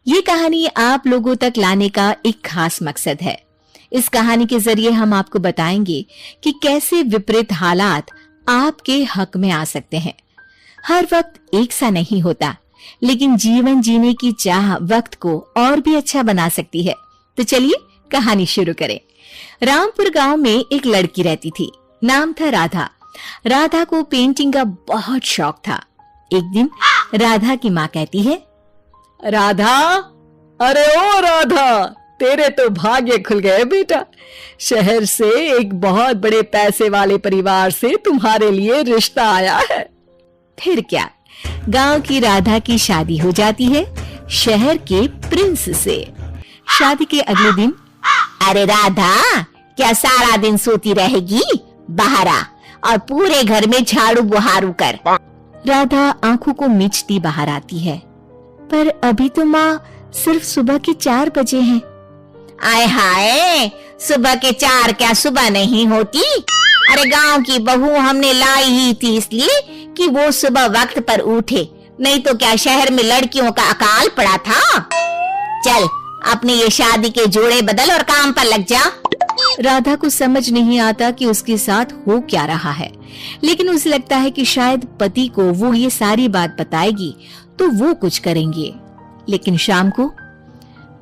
ये कहानी आप लोगों तक लाने का एक खास मकसद है। इस कहानी के जरिए हम आपको बताएंगे कि कैसे विपरीत हालात आपके हक में आ सकते हैं। हर वक्त एक सा नहीं होता, लेकिन जीवन जीने की चाह वक्त को और भी अच्छा बना सकती है। तो चलिए कहानी शुरू करें। रामपुर गांव में एक लड़की रहती थी, नाम था राधा। राधा को पेंटिंग का बहुत शौक था। एक दिन राधा की माँ कहती है, राधा, अरे ओ राधा, तेरे तो भाग्य खुल गए बेटा। शहर से एक बहुत बड़े पैसे वाले परिवार से तुम्हारे लिए रिश्ता आया है। फिर क्या, गांव की राधा की शादी हो जाती है शहर के प्रिंस से। शादी के अगले दिन, अरे राधा, क्या सारा दिन सोती रहेगी? बाहर आ और पूरे घर में झाड़ू बुहारू कर। राधा आंखों को मिचती बाहर आती है, पर अभी तो माँ सिर्फ सुबह के 4 बजे हैं। आय हाय, सुबह के 4 क्या सुबह नहीं होती? अरे गांव की बहू हमने लाई ही थी इसलिए कि वो सुबह वक्त पर उठे, नहीं तो क्या शहर में लड़कियों का अकाल पड़ा था। चल अपनी ये शादी के जोड़े बदल और काम पर लग जा। राधा को समझ नहीं आता कि उसके साथ हो क्या रहा है, लेकिन उसे लगता है कि शायद पति को वो ये सारी बात बताएगी तो वो कुछ करेंगे। लेकिन शाम को,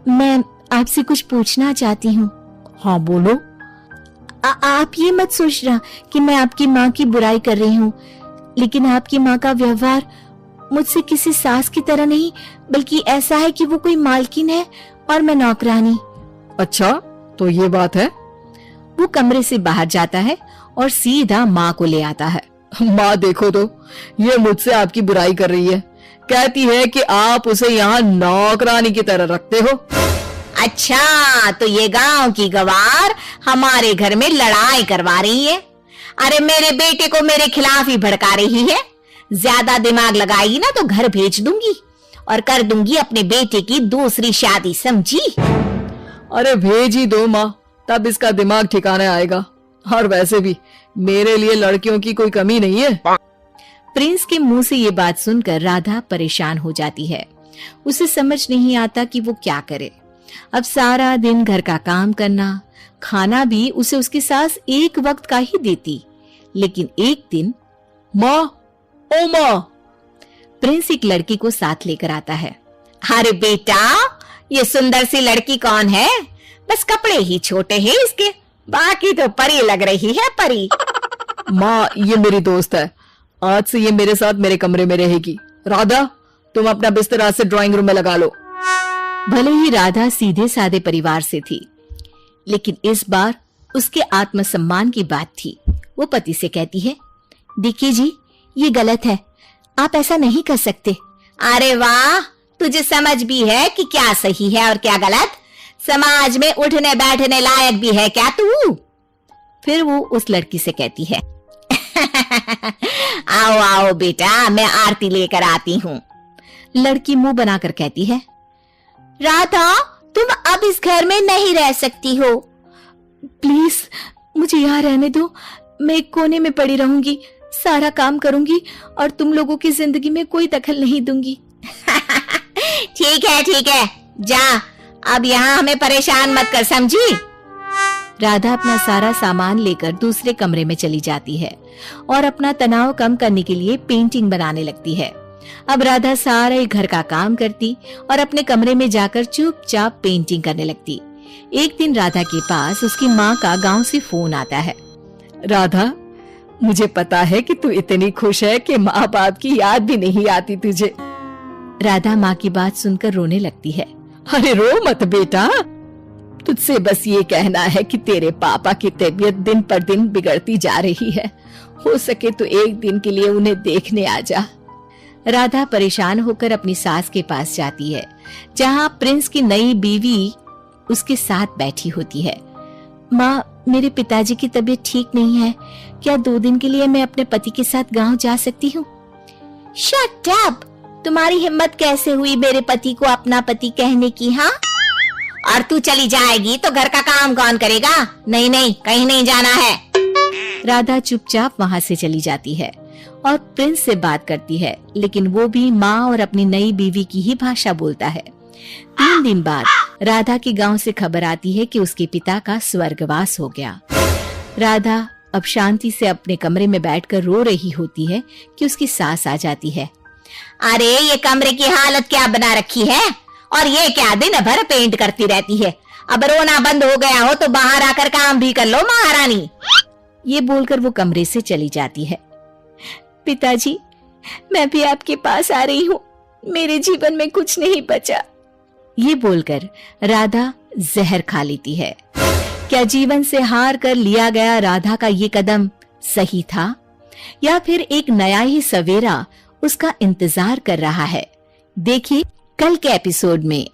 मैं आपसे कुछ पूछना चाहती हूँ। हाँ बोलो। आप ये मत सोचना कि मैं आपकी माँ की बुराई कर रही हूँ, लेकिन आपकी माँ का व्यवहार मुझसे किसी सास की तरह नहीं, बल्कि ऐसा है कि वो कोई मालकिन है और मैं नौकरानी। अच्छा, तो ये बात है। वो कमरे से बाहर जाता है और सीधा माँ को ले आता है। माँ देखो तो, ये मुझसे आपकी बुराई कर रही है। कहती है कि आप उसे यहाँ नौकरानी की तरह रखते हो। अच्छा, तो ये गांव की गवार हमारे घर में लड़ाई करवा रही है। अरे मेरे बेटे को मेरे खिलाफ ही भड़का रही है। ज्यादा दिमाग लगाई ना तो घर भेज दूंगी और कर दूंगी अपने बेटे की दूसरी शादी, समझी? अरे भेज ही दो माँ, तब इसका दिमाग ठिकाने आएगा। और वैसे भी मेरे लिए लड़कियों की कोई कमी नहीं है। प्रिंस के मुंह से ये बात सुनकर राधा परेशान हो जाती है। उसे समझ नहीं आता कि वो क्या करे। अब सारा दिन घर का काम करना, खाना भी उसे उसकी सास एक वक्त का ही देती। लेकिन एक दिन, माँ, ओ माँ, प्रिंस एक लड़की को साथ लेकर आता है। अरे बेटा, ये सुंदर सी लड़की कौन है? बस कपड़े ही छोटे हैं इसके, बाकी तो परी लग रही है, परी। माँ, ये मेरी दोस्त है। आज से ये मेरे साथ मेरे कमरे में रहेगी। राधा, तुम अपना बिस्तर आज से ड्राइंग रूम में लगा लो। भले ही राधा सीधे साधे परिवार से थी, लेकिन इस बार उसके आत्मसम्मान की बात थी। वो पति से कहती है, देखिए जी, ये गलत है, आप ऐसा नहीं कर सकते। अरे वाह, तुझे समझ भी है कि क्या सही है और क्या गलत। समाज में उठने बैठने लायक भी है क्या तू? फिर वो उस लड़की से कहती है, आओ आओ बेटा, मैं आरती लेकर आती हूँ। लड़की मुंह बनाकर कहती है, राधा, तुम अब इस घर में नहीं रह सकती हो। प्लीज मुझे यहाँ रहने दो, मैं एक कोने में पड़ी रहूंगी, सारा काम करूंगी और तुम लोगों की जिंदगी में कोई दखल नहीं दूंगी। ठीक है, जा, अब यहाँ हमें परेशान मत कर, समझी? राधा अपना सारा सामान लेकर दूसरे कमरे में चली जाती है और अपना तनाव कम करने के लिए पेंटिंग बनाने लगती है। अब राधा सारे घर का काम करती और अपने कमरे में जाकर चुपचाप पेंटिंग करने लगती। एक दिन राधा के पास उसकी माँ का गांव से फोन आता है। राधा, मुझे पता है कि तू इतनी खुश है कि माँ बाप की याद भी नहीं आती तुझे। राधा माँ की बात सुनकर रोने लगती है। अरे रो मत बेटा, तुझसे बस ये कहना है कि तेरे पापा की तबीयत दिन पर दिन बिगड़ती जा रही है। हो सके तो एक दिन के लिए उन्हें देखने आ जा। राधा परेशान होकर अपनी सास के पास जाती है, जहाँ प्रिंस की नई बीवी उसके साथ बैठी होती है। माँ, मेरे पिताजी की तबीयत ठीक नहीं है, क्या 2 दिन के लिए मैं अपने पति के साथ गांव जा सकती हूँ? Shut up! तुम्हारी हिम्मत कैसे हुई मेरे पति को अपना पति कहने की? हाँ, और तू चली जाएगी तो घर का काम कौन करेगा? नहीं, कहीं नहीं जाना है। राधा चुपचाप वहाँ से चली जाती है और प्रिंस से बात करती है, लेकिन वो भी माँ और अपनी नई बीवी की ही भाषा बोलता है। 3 दिन बाद राधा के गांव से खबर आती है कि उसके पिता का स्वर्गवास हो गया। राधा अब शांति से अपने कमरे में बैठकर रो रही होती है कि उसकी सास आ जाती है। अरे ये कमरे की हालत क्या बना रखी है, और ये क्या दिन भर पेंट करती रहती है। अब रोना बंद हो गया हो तो बाहर आकर काम भी कर लो महारानी। ये बोलकर वो कमरे से चली जाती है। पिताजी, मैं भी आपके पास आ रही हूँ, मेरे जीवन में कुछ नहीं बचा। ये बोलकर राधा जहर खा लेती है। क्या जीवन से हार कर लिया गया राधा का ये कदम सही था, या फिर एक नया ही सवेरा उसका इंतजार कर रहा है? देखिए कल के एपिसोड में।